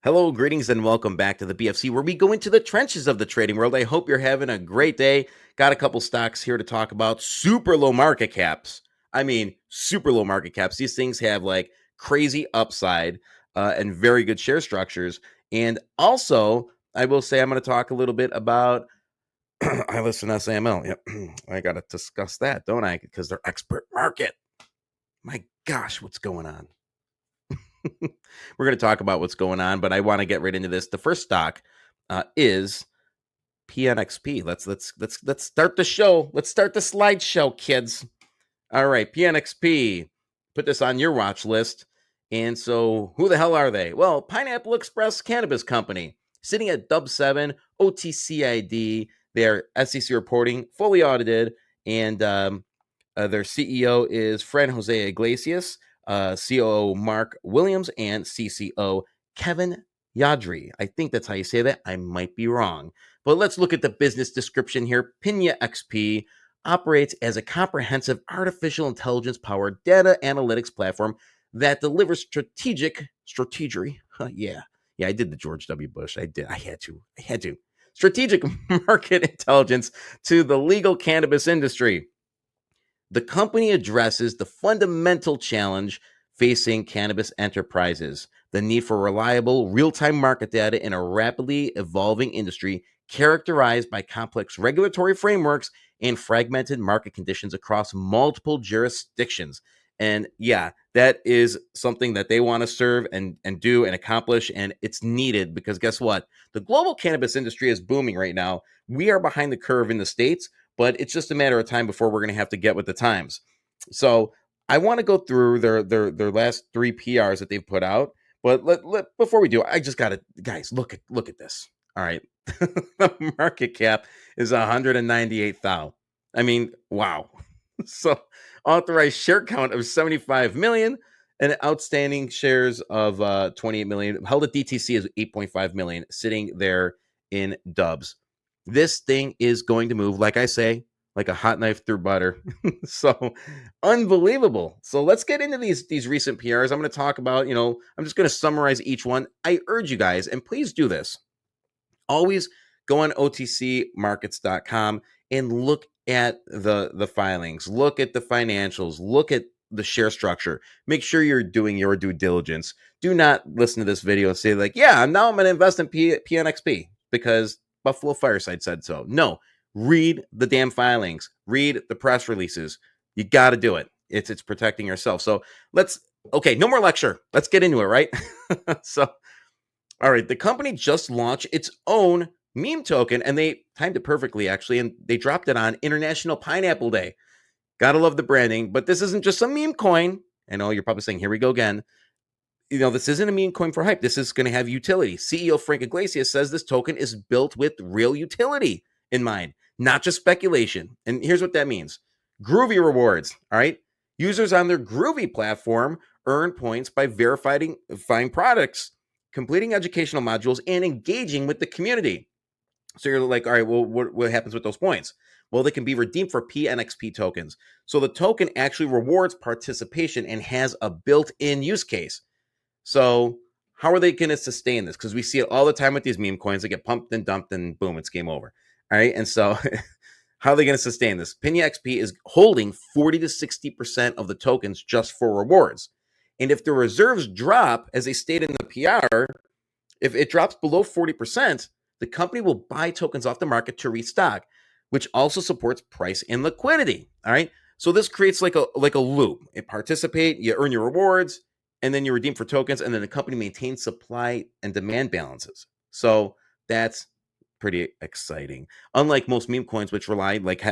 Hello, greetings, and welcome back to the BFC, where we go into the trenches of the trading world. I hope you're having a great day. Got a couple stocks here to talk about. Super low market caps. I mean, super low market caps. These things have like crazy upside and very good share structures. And also, I will say I'm going to talk a little bit about ILUS and SAML. Yep. I got to discuss that, don't I? Because they're expert market. My gosh, what's going on? We're going to talk about what's going on, but I want to get right into this. The first stock is PNXP. Let's start the show. Let's start the slideshow, kids. All right, PNXP. Put this on your watch list. And so, who the hell are they? Well, Pineapple Express Cannabis Company, sitting at Dub 7 OTC ID. They're SEC reporting, fully audited, and their CEO is Fred Jose Iglesias, COO Mark Williams, and CCO Kevin Yadri. I think that's how you say that. I might be wrong. But let's look at the business description here. PNXP operates as a comprehensive artificial intelligence powered data analytics platform that delivers strategic. Yeah, I did the George W. Bush. I had to. Strategic market intelligence to the legal cannabis industry. The company addresses the fundamental challenge facing cannabis enterprises: the need for reliable, real time market data in a rapidly evolving industry characterized by complex regulatory frameworks and fragmented market conditions across multiple jurisdictions. And yeah, that is something that they want to serve and do and accomplish. And it's needed because guess what? The global cannabis industry is booming right now. We are behind the curve in the States, but it's just a matter of time before we're going to have to get with the times. So I want to go through their last three PRs that they've put out. But before we do, I just got to, guys, look at this. All right. The market cap is 198,000. I mean, wow. So authorized share count of 75 million and outstanding shares of 28 million. Held at DTC is 8.5 million, sitting there in dubs. This thing is going to move, like I say, like a hot knife through butter. So unbelievable. So let's get into these recent PRs. I'm going to talk about, I'm just going to summarize each one. I urge you guys, and please do this. Always go on otcmarkets.com and look at the filings, look at the financials, look at the share structure. Make sure you're doing your due diligence. Do not listen to this video and say like, yeah, now I'm going to invest in PNXP because Buffalo Fireside said so. No, read the damn filings, read the press releases. You got to do it. It's protecting yourself. So okay, no more lecture. Let's get into it, right? So, all right, the company just launched its own meme token, and they timed it perfectly, actually, and they dropped it on International Pineapple Day. Gotta love the branding, but this isn't just a meme coin. I know you're probably saying, here we go again. This isn't a meme coin for hype. This is going to have utility. CEO Frank Iglesias says this token is built with real utility in mind, not just speculation. And here's what that means. Groovy rewards, all right? Users on their Groovy platform earn points by verifying fine products, completing educational modules, and engaging with the community. So you're like, all right, well, what happens with those points? Well, they can be redeemed for PNXP tokens. So the token actually rewards participation and has a built-in use case. So how are they going to sustain this? Because we see it all the time with these meme coins. They get pumped and dumped and boom, it's game over. All right. And so how are they going to sustain this? PNXP is holding 40 to 60% of the tokens just for rewards. And if the reserves drop, as they stated in the PR, if it drops below 40%, the company will buy tokens off the market to restock, which also supports price and liquidity. All right. So this creates like a loop. You participate, you earn your rewards, and then you redeem for tokens, and then the company maintains supply and demand balances. So that's pretty exciting. Unlike most meme coins, which rely like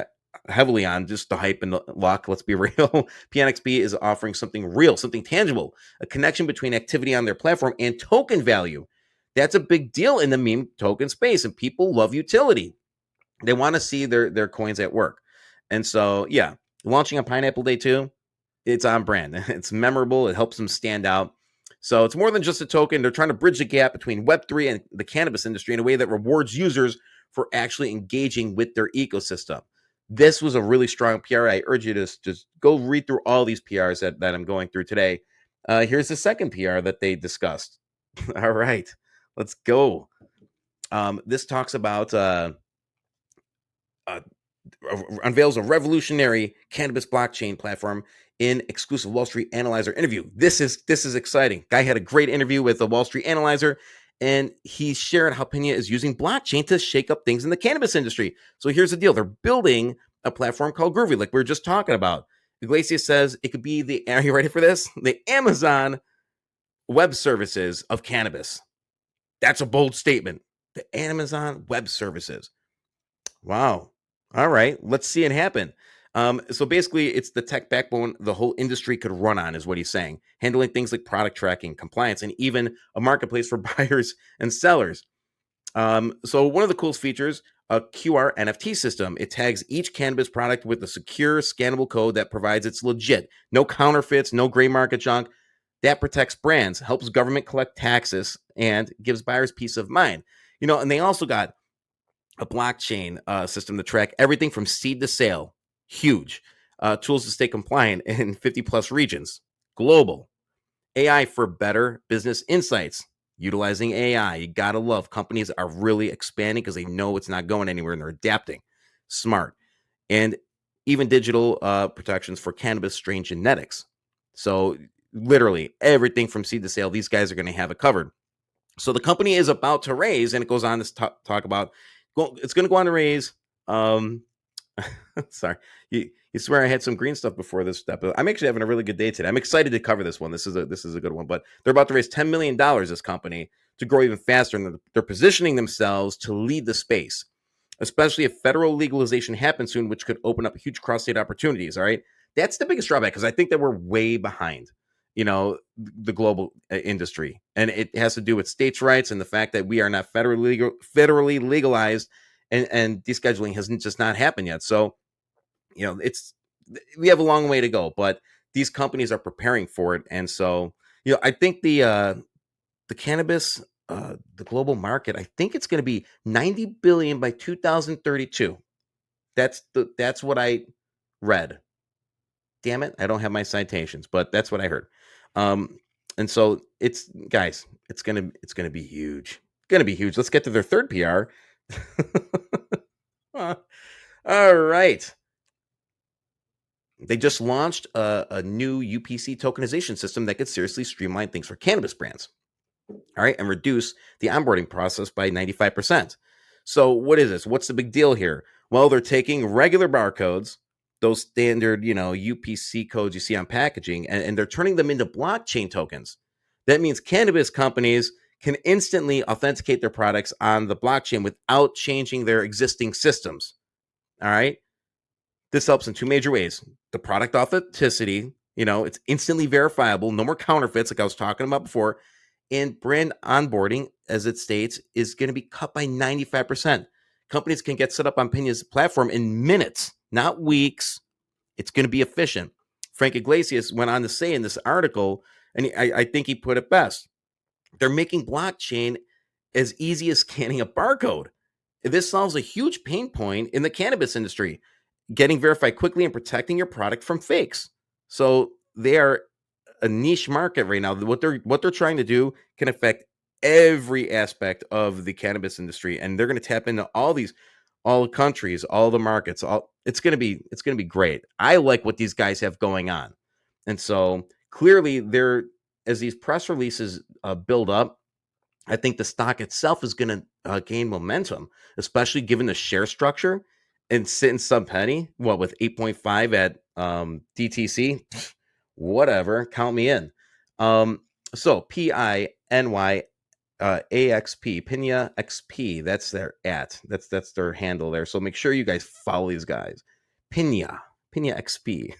heavily on just the hype and the luck, let's be real, PNXP is offering something real, something tangible, a connection between activity on their platform and token value. That's a big deal in the meme token space, and people love utility. They want to see their coins at work. And so, yeah, launching on Pineapple Day 2, it's on brand. It's memorable. It helps them stand out. So it's more than just a token. They're trying to bridge the gap between Web3 and the cannabis industry in a way that rewards users for actually engaging with their ecosystem. This was a really strong PR. I urge you to just go read through all these PRs that I'm going through today. Here's the second PR that they discussed. All right. Let's go. This talks about uh, unveils a revolutionary cannabis blockchain platform in exclusive Wall Street Analyzer interview. This is exciting. Guy had a great interview with the Wall Street Analyzer, and he shared how Pena is using blockchain to shake up things in the cannabis industry. So here's the deal: they're building a platform called Groovy, like we were just talking about. Iglesias says it could be the. Are you ready for this? The Amazon Web Services of cannabis. That's a bold statement. The Amazon Web Services. Wow. All right. Let's see it happen. So basically, it's the tech backbone the whole industry could run on, is what he's saying, handling things like product tracking, compliance, and even a marketplace for buyers and sellers. So one of the coolest features, a QR NFT system. It tags each cannabis product with a secure, scannable code that provides it's legit, no counterfeits, no gray market junk. That protects brands, helps government collect taxes, and gives buyers peace of mind. And they also got a blockchain system to track everything from seed to sale. Huge. Tools to stay compliant in 50 plus regions. Global. AI for better business insights. Utilizing AI. You got to love companies are really expanding because they know it's not going anywhere and they're adapting. Smart. And even digital protections for cannabis strain genetics. So, literally, everything from seed to sale, these guys are going to have it covered. So the company is about to raise, and it goes on to talk about, it's going to go on to raise. Um, sorry, you swear I had some green stuff before this step. I'm actually having a really good day today. I'm excited to cover this one. This is a good one. But they're about to raise $10 million. This company to grow even faster, and they're positioning themselves to lead the space, especially if federal legalization happens soon, which could open up huge cross-state opportunities. All right, that's the biggest drawback because I think that we're way behind. The global industry, and it has to do with states' rights and the fact that we are not federally legalized, and descheduling has just not happened yet. So it's we have a long way to go, but these companies are preparing for it, and so I think the cannabis, the global market, I think it's going to be 90 billion by 2032. That's what I read. Damn it, I don't have my citations, but that's what I heard. And so it's guys, it's gonna be huge. Gonna be huge. Let's get to their third PR. All right. They just launched a new UPC tokenization system that could seriously streamline things for cannabis brands. All right, and reduce the onboarding process by 95%. So what is this? What's the big deal here? Well, they're taking regular barcodes, those standard, UPC codes you see on packaging, and they're turning them into blockchain tokens. That means cannabis companies can instantly authenticate their products on the blockchain without changing their existing systems. All right. This helps in two major ways. The product authenticity, it's instantly verifiable, no more counterfeits, like I was talking about before. And brand onboarding, as it states, is going to be cut by 95%. Companies can get set up on Pena's platform in minutes, not weeks. It's going to be efficient. Frank Iglesias went on to say in this article, and I think he put it best, they're making blockchain as easy as scanning a barcode. This solves a huge pain point in the cannabis industry, getting verified quickly and protecting your product from fakes. So they are a niche market right now. What they're trying to do can affect every aspect of the cannabis industry, and they're going to tap into all the countries, all the markets. It's going to be great. I like what these guys have going on, and so clearly, as these press releases build up, I think the stock itself is going to gain momentum, especially given the share structure and sitting sub penny. What with 8.5 at DTC, whatever, count me in. So PINY AXP Pina XP. That's their That's their handle there. So make sure you guys follow these guys. Pina XP.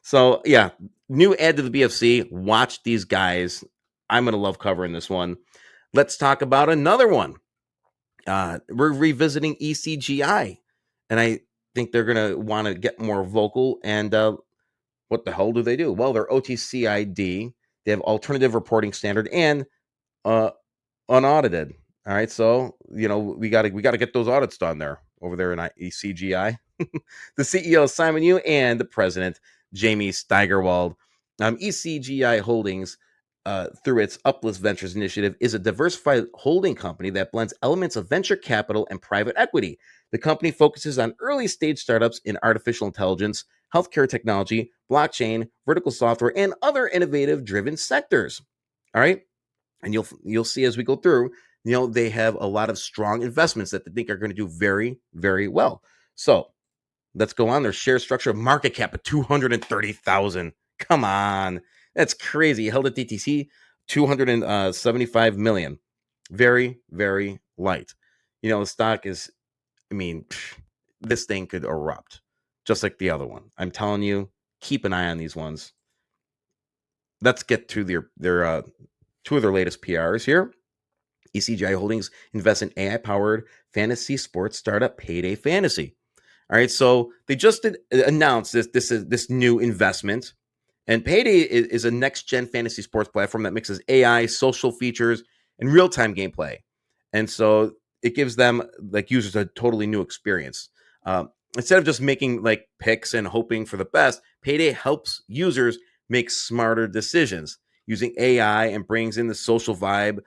So yeah, new ad to the BFC. Watch these guys. I'm gonna love covering this one. Let's talk about another one. We're revisiting ECGI, and I think they're gonna want to get more vocal. And what the hell do they do? Well, they're OTC ID. They have alternative reporting standard and uh, unaudited. All right, so we gotta get those audits done there over there in ECGI. The CEO Simon Yu and the president Jamie Steigerwald. ECGI Holdings through its Uplist Ventures initiative, is a diversified holding company that blends elements of venture capital and private equity. The company focuses on early stage startups in artificial intelligence, healthcare technology, blockchain, vertical software, and other innovative driven sectors. All right. And you'll see as we go through, they have a lot of strong investments that they think are going to do very, very well. So let's go on. Their share structure, market cap of 230,000. Come on. That's crazy. Held at DTC, 275 million. Very, very light. The stock is, this thing could erupt just like the other one. I'm telling you, keep an eye on these ones. Let's get to their two of their latest PRs here. ECGI Holdings invests in AI-powered fantasy sports startup Payday Fantasy. All right, so they just announced this new investment, and Payday is a next-gen fantasy sports platform that mixes AI, social features, and real-time gameplay, and so it gives them users a totally new experience. Instead of just making picks and hoping for the best, Payday helps users make smarter decisions using AI and brings in the social vibe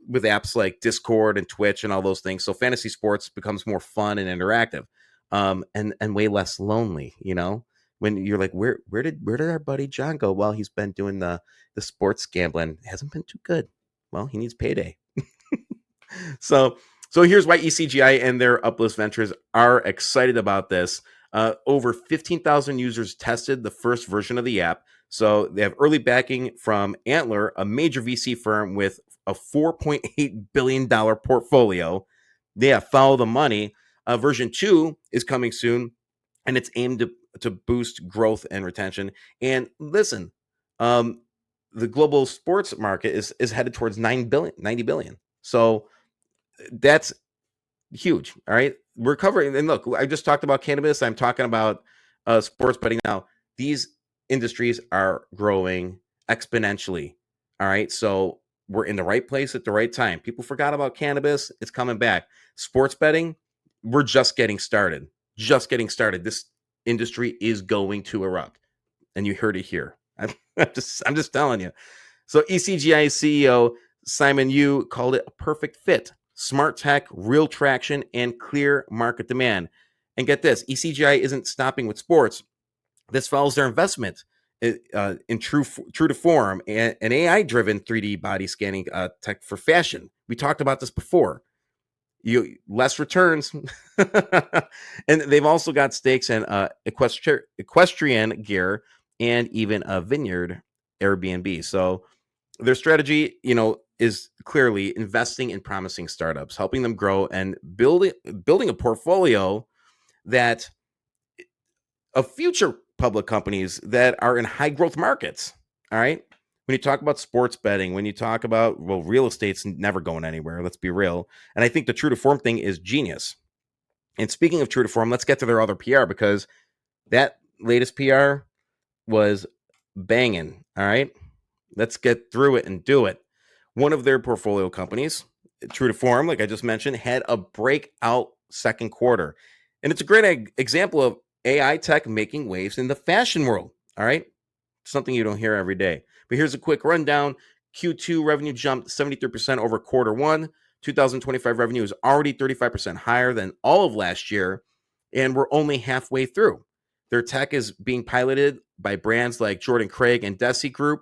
with apps like Discord and Twitch and all those things. So fantasy sports becomes more fun and interactive, and way less lonely. When you're like, where did our buddy John go? Well, he's been doing the sports gambling. It hasn't been too good. Well, he needs payday. So here's why ECGI and their Uplist Ventures are excited about this. Over 15,000 users tested the first version of the app. So they have early backing from Antler, a major VC firm with a $4.8 billion portfolio. They have follow the money. Version 2 is coming soon, and it's aimed to boost growth and retention. And listen, the global sports market is headed towards 90 billion. So that's huge. All right. We're covering, and look, I just talked about cannabis. I'm talking about sports betting now. These industries are growing exponentially. All right. So we're in the right place at the right time. People forgot about cannabis. It's coming back. Sports betting, we're just getting started. This industry is going to erupt. And you heard it here. I'm just telling you. So ECGI CEO Simon Yu called it a perfect fit. Smart tech, real traction, and clear market demand. And get this, ECGI isn't stopping with sports. This follows their investment in TrueToForm, an AI-driven 3D body scanning tech for fashion. We talked about this before. Less returns, and they've also got stakes in equestrian gear and even a vineyard Airbnb. So their strategy, is clearly investing in promising startups, helping them grow, and building a portfolio that of future public companies that are in high growth markets. All right. When you talk about sports betting, when you talk about, real estate's never going anywhere. Let's be real. And I think the TrueToForm thing is genius. And speaking of TrueToForm, let's get to their other PR, because that latest PR was banging. All right. Let's get through it and do it. One of their portfolio companies, TrueToForm, like I just mentioned, had a breakout second quarter. And it's a great example of AI tech making waves in the fashion world. All right. Something you don't hear every day. But here's a quick rundown. Q2 revenue jumped 73% over quarter one. 2025 revenue is already 35% higher than all of last year. And we're only halfway through. Their tech is being piloted by brands like Jordan Craig and Desi Group,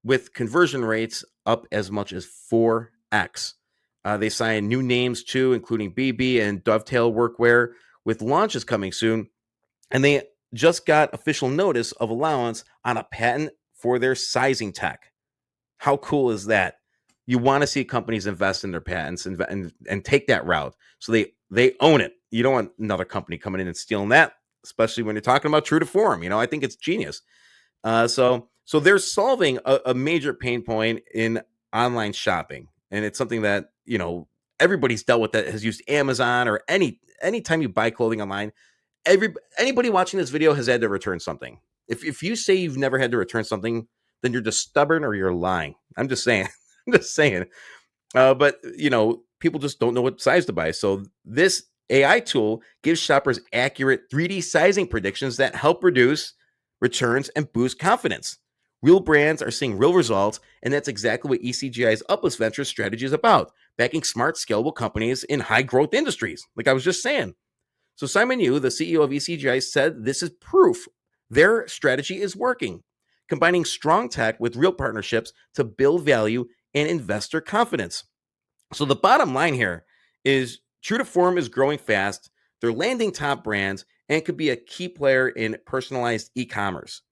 with conversion rates up as much as 4x. They signed new names too, including BB and Dovetail Workwear, with launches coming soon. And they just got official notice of allowance on a patent for their sizing tech. How cool is that? You want to see companies invest in their patents and take that route. So they own it. You don't want another company coming in and stealing that, especially when you're talking about TrueToForm. I think it's genius. So they're solving a major pain point in online shopping. And it's something that, everybody's dealt with that has used Amazon or anytime you buy clothing online. Anybody watching this video has had to return something. If you say you've never had to return something, then you're just stubborn or you're lying. I'm just saying. But people just don't know what size to buy. So this AI tool gives shoppers accurate 3D sizing predictions that help reduce returns and boost confidence. Real brands are seeing real results, and that's exactly what ECGI's Uplist Ventures strategy is about, backing smart, scalable companies in high growth industries, like I was just saying. So Simon Yu, the CEO of ECGI, said this is proof their strategy is working, combining strong tech with real partnerships to build value and investor confidence. So the bottom line here is TrueToForm is growing fast. They're landing top brands and could be a key player in personalized e-commerce.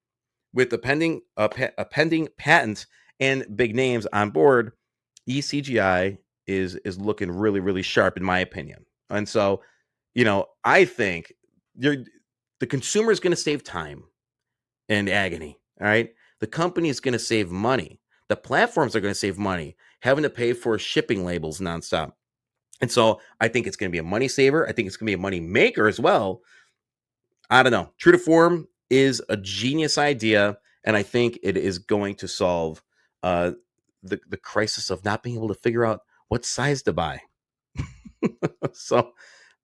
With a pending patent and big names on board, ECGI is looking really, really sharp in my opinion. And so, I think you're the consumer is going to save time and agony. All right. The company is going to save money. The platforms are going to save money, having to pay for shipping labels nonstop. And so I think it's going to be a money saver. I think it's going to be a money maker as well. I don't know. True to form is a genius idea, and I think it is going to solve uh, the crisis of not being able to figure out what size to buy. So,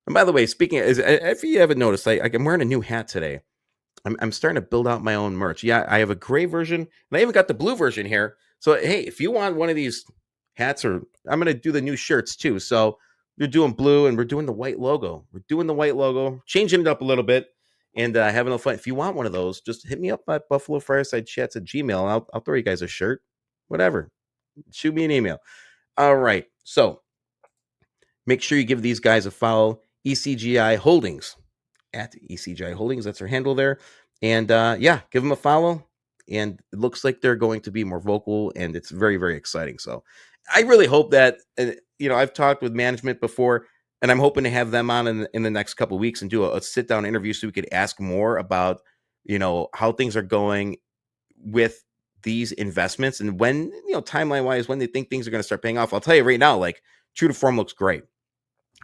and by the way, speaking of, if you haven't noticed, I'm wearing a new hat today. I'm starting to build out my own merch. Yeah, I have a gray version, and I even got the blue version here. So hey, if you want one of these hats, or I'm gonna do the new shirts too. So we're doing blue, and we're doing the white logo. We're doing the white logo, changing it up a little bit, and having a fun. If you want one of those, just hit me up at Buffalo Fireside Chats at Gmail, and I'll throw you guys a shirt, whatever. Shoot me an email. All right, so make sure you give these guys a follow. ECGI Holdings at ECGI Holdings. That's their handle there. And yeah, give them a follow. And it looks like they're going to be more vocal, and it's very, very exciting. So I really hope that, I've talked with management before, and I'm hoping to have them on in the next couple of weeks and do a sit down interview so we could ask more about, how things are going with these investments and when, timeline wise, when they think things are going to start paying off. I'll tell you right now, like TrueToForm looks great.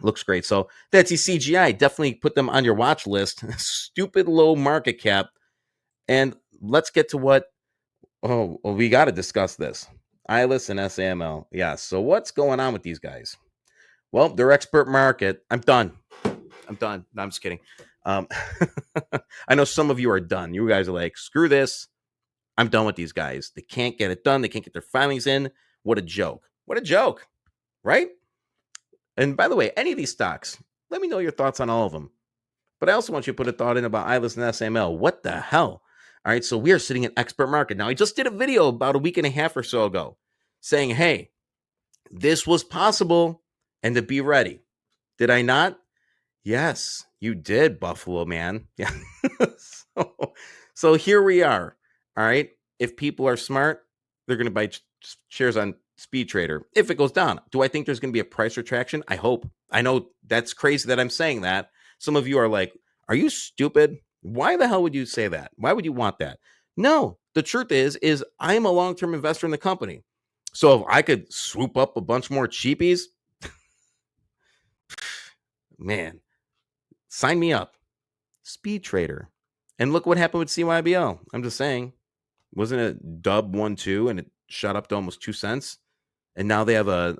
Looks great. So that's CGI. Definitely put them on your watch list. Stupid low market cap. And let's get to what. Oh, well, we got to discuss this. ILUS and SAML. Yeah. So what's going on with these guys? Well, they're expert market. I'm done. No, I'm just kidding. Um, I know some of you are done. You guys are like, screw this. I'm done with these guys. They can't get it done. They can't get their filings in. What a joke. What a joke. Right? And by the way, any of these stocks, let me know your thoughts on all of them. But I also want you to put a thought in about ILUS and SAML. What the hell? All right, so we are sitting in expert market. Now, I just did a video about a week and a half or so ago saying, hey, this was possible and to be ready. Did I not? Yes, you did, Buffalo man. Yeah. so here we are. All right. If people are smart, they're going to buy shares on Speed Trader if it goes down. Do I think there's going to be a price retraction? I hope. I know that's crazy that I'm saying that. Some of you are like, are you stupid? Why the hell would you say that? Why would you want that? No, the truth is I'm a long-term investor in the company. So if I could swoop up a bunch more cheapies, man, sign me up. Speed Trader. And look what happened with CYBL. I'm just saying, wasn't it dub 1-2 and it shot up to almost 2 cents? And now they have a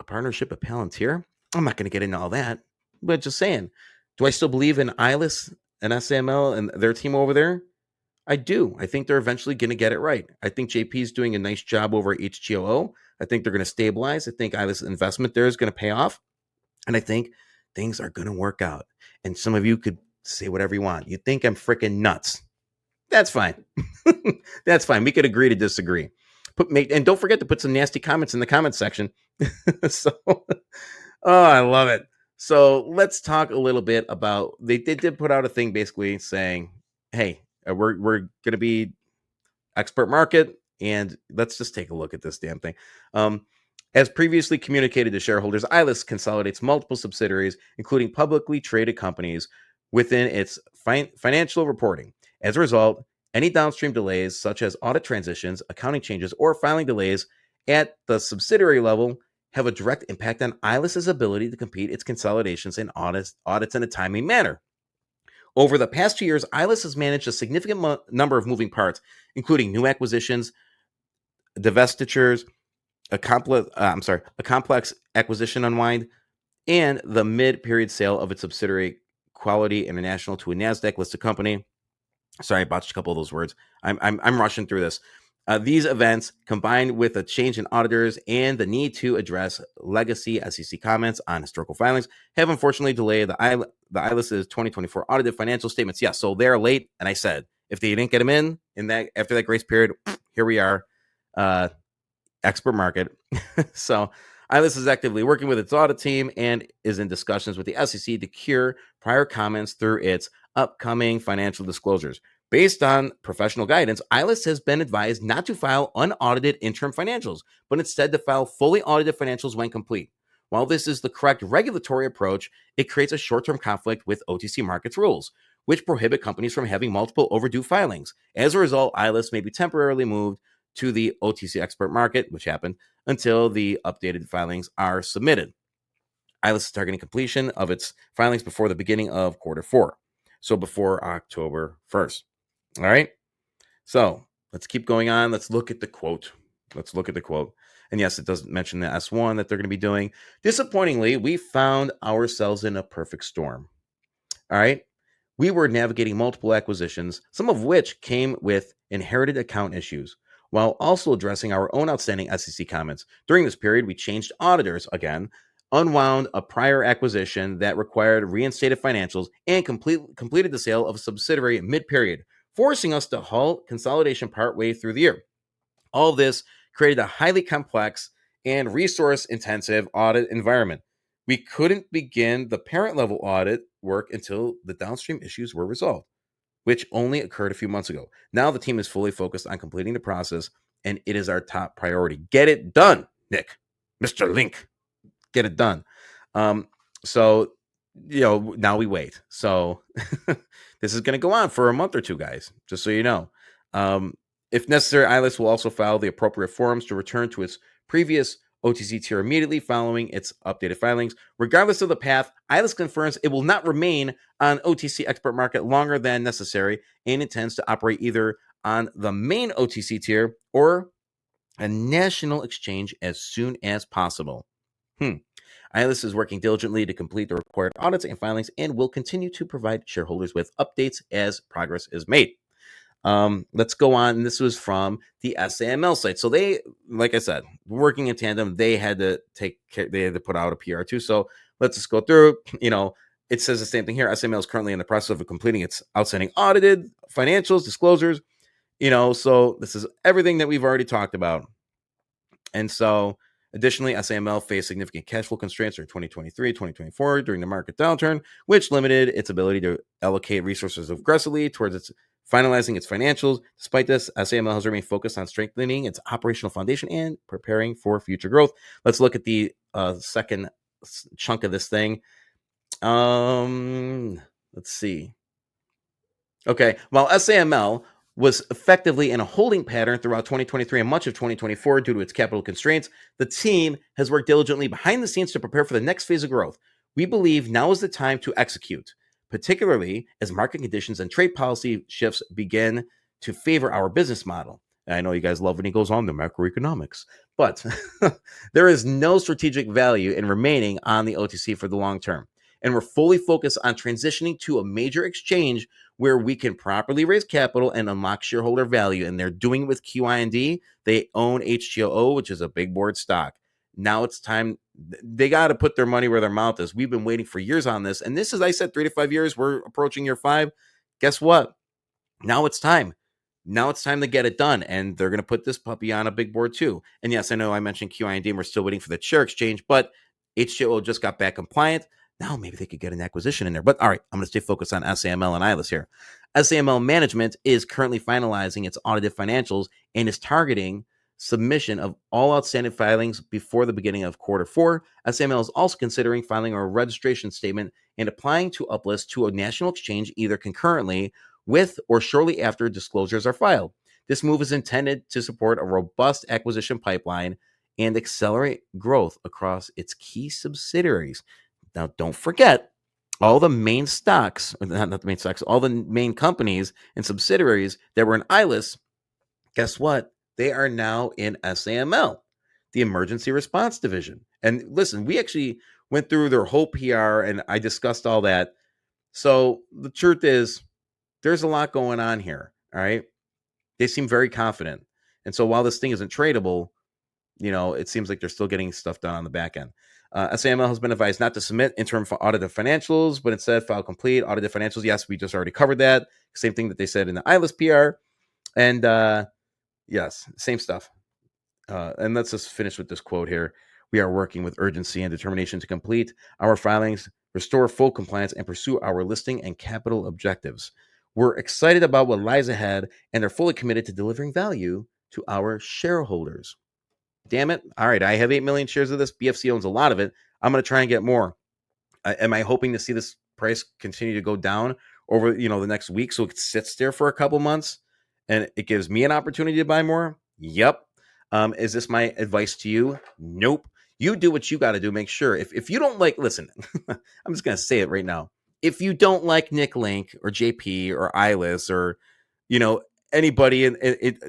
partnership with Palantir. I'm not going to get into all that, but just saying, do I still believe in ILUS and SAML and their team over there? I do. I think they're eventually going to get it right. I think JP is doing a nice job over at HGOO. I think they're going to stabilize. I think ILUS investment there is going to pay off. And I think things are going to work out. And some of you could say whatever you want. You think I'm freaking nuts. That's fine. That's fine. We could agree to disagree. And don't forget to put some nasty comments in the comment section. So, oh, I love it. So let's talk a little bit about. They did put out a thing basically saying, "Hey, we're going to be expert market, and let's just take a look at this damn thing." As previously communicated to shareholders, ILUS consolidates multiple subsidiaries, including publicly traded companies, within its financial reporting. As a result, any downstream delays, such as audit transitions, accounting changes, or filing delays at the subsidiary level, have a direct impact on ILUS's ability to complete its consolidations and audits in a timely manner. Over the past 2 years, ILUS has managed a significant number of moving parts, including new acquisitions, divestitures, a complex acquisition unwind, and the mid-period sale of its subsidiary Quality International to a NASDAQ listed company. Sorry, I botched a couple of those words. I'm rushing through this. These events, combined with a change in auditors and the need to address legacy SEC comments on historical filings, have unfortunately delayed the ILUS's 2024 audited financial statements. Yeah, so they're late, and I said if they didn't get them in that after that grace period, here we are. Expert market. So ILUS is actively working with its audit team and is in discussions with the SEC to cure prior comments through its upcoming financial disclosures. Based on professional guidance, ILUS has been advised not to file unaudited interim financials, but instead to file fully audited financials when complete. While this is the correct regulatory approach, it creates a short-term conflict with OTC markets rules, which prohibit companies from having multiple overdue filings. As a result, ILUS may be temporarily moved to the OTC expert market, which happened, until the updated filings are submitted. ILUS is targeting completion of its filings before the beginning of quarter four, so before October 1st. All right. So let's keep going on. Let's look at the quote. And yes, it does mention the S1 that they're going to be doing. Disappointingly, we found ourselves in a perfect storm. All right. We were navigating multiple acquisitions, some of which came with inherited account issues, while also addressing our own outstanding SEC comments. During this period, we changed auditors again, unwound a prior acquisition that required reinstated financials, and completed the sale of a subsidiary mid-period, forcing us to halt consolidation partway through the year. All of this created a highly complex and resource-intensive audit environment. We couldn't begin the parent level audit work until the downstream issues were resolved, which only occurred a few months ago. Now the team is fully focused on completing the process, and it is our top priority. Get it done, Nick, Mr. Link. Get it done. So, now we wait. So this is going to go on for a month or two, guys, just so you know. If necessary, ILUS will also file the appropriate forms to return to its previous OTC tier immediately following its updated filings. Regardless of the path, ILUS confirms it will not remain on OTC expert market longer than necessary and intends to operate either on the main OTC tier or a national exchange as soon as possible. ILUS is working diligently to complete the required audits and filings and will continue to provide shareholders with updates as progress is made. Let's go on. This was from the SAML site. So they, like I said, working in tandem, they had to put out a PR too. So let's just go through. It says the same thing here. SAML is currently in the process of completing its outstanding audited financials, disclosures. So this is everything that we've already talked about. And so additionally, SAML faced significant cash flow constraints during 2023, 2024 during the market downturn, which limited its ability to allocate resources aggressively towards its finalizing its financials. Despite this, SAML has remained focused on strengthening its operational foundation and preparing for future growth. Let's look at the second chunk of this thing. Let's see. Okay, while SAML was effectively in a holding pattern throughout 2023 and much of 2024 due to its capital constraints, the team has worked diligently behind the scenes to prepare for the next phase of growth. We believe now is the time to execute, particularly as market conditions and trade policy shifts begin to favor our business model. And I know you guys love when he goes on the macroeconomics, but there is no strategic value in remaining on the OTC for the long term. And we're fully focused on transitioning to a major exchange where we can properly raise capital and unlock shareholder value. And they're doing it with QIND. They own HTOO, which is a big board stock. Now it's time. They got to put their money where their mouth is. We've been waiting for years on this. And this is, I said, 3 to 5 years. We're approaching year 5. Guess what? Now it's time. Now it's time to get it done. And they're going to put this puppy on a big board too. And yes, I know I mentioned QIND and we're still waiting for the share exchange, but HTOO just got back compliant. Now maybe they could get an acquisition in there. But all right, I'm going to stay focused on SAML and ILUS here. SAML management is currently finalizing its audited financials and is targeting submission of all outstanding filings before the beginning of quarter 4. SAML is also considering filing a registration statement and applying to uplist to a national exchange either concurrently with or shortly after disclosures are filed. This move is intended to support a robust acquisition pipeline and accelerate growth across its key subsidiaries. Now, don't forget, all the main stocks, not the main stocks, all the main companies and subsidiaries that were in ILUS, guess what? They are now in SAML, the Emergency Response Division. And listen, we actually went through their whole PR and I discussed all that. So the truth is, there's a lot going on here. All right. They seem very confident. And so while this thing isn't tradable, it seems like they're still getting stuff done on the back end. SAML has been advised not to submit interim audited financials, but instead file complete audited financials. Yes, we just already covered that. Same thing that they said in the ILUS PR. And yes, same stuff. And let's just finish with this quote here. We are working with urgency and determination to complete our filings, restore full compliance, and pursue our listing and capital objectives. We're excited about what lies ahead and are fully committed to delivering value to our shareholders. Damn it. All right. I have 8 million shares of this. BFC owns a lot of it. I'm going to try and get more. Am I hoping to see this price continue to go down over, the next week so it sits there for a couple months and it gives me an opportunity to buy more? Yep. Is this my advice to you? Nope. You do what you got to do. Make sure if you don't like, listen, I'm just going to say it right now. If you don't like Nick Link or JP or ILUS or, anybody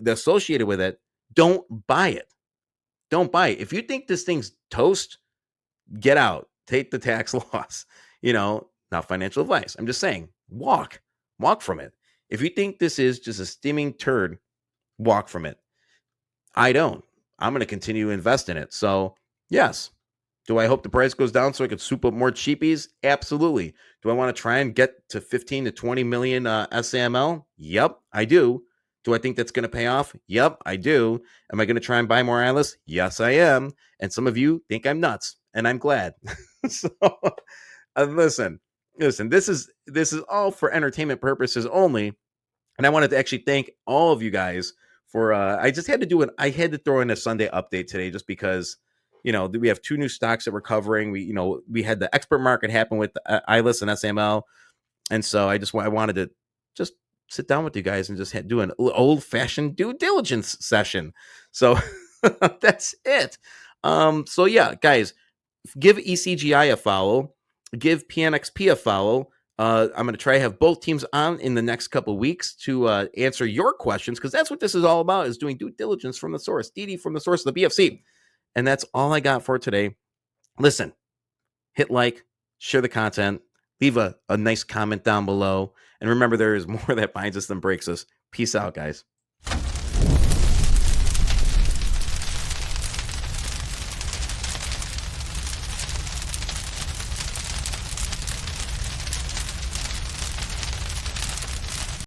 associated with it, don't buy it. Don't buy it. If you think this thing's toast, get out. Take the tax loss. Not financial advice. I'm just saying, walk from it. If you think this is just a steaming turd, walk from it. I don't. I'm going to continue to invest in it. So, yes. Do I hope the price goes down so I can soup up more cheapies? Absolutely. Do I want to try and get to 15 to 20 million SAML? Yep, I do. Do I think that's going to pay off? Yep, I do. Am I going to try and buy more ILUS? Yes, I am. And some of you think I'm nuts, and I'm glad. So, listen. This is all for entertainment purposes only. And I wanted to actually thank all of you guys for. I just had to I had to throw in a Sunday update today, just because we have 2 new stocks that we're covering. We had the expert market happen with ILUS and SAML, and so I wanted to just sit down with you guys and just do an old fashioned due diligence session. So that's it. So yeah, guys, give ECGI a follow, give PNXP a follow. I'm going to try to have both teams on in the next couple of weeks to answer your questions, because that's what this is all about, is doing due diligence from the source, DD from the source of the BFC. And that's all I got for today. Listen, hit like, share the content, leave a nice comment down below. And remember, there is more that binds us than breaks us. Peace out, guys.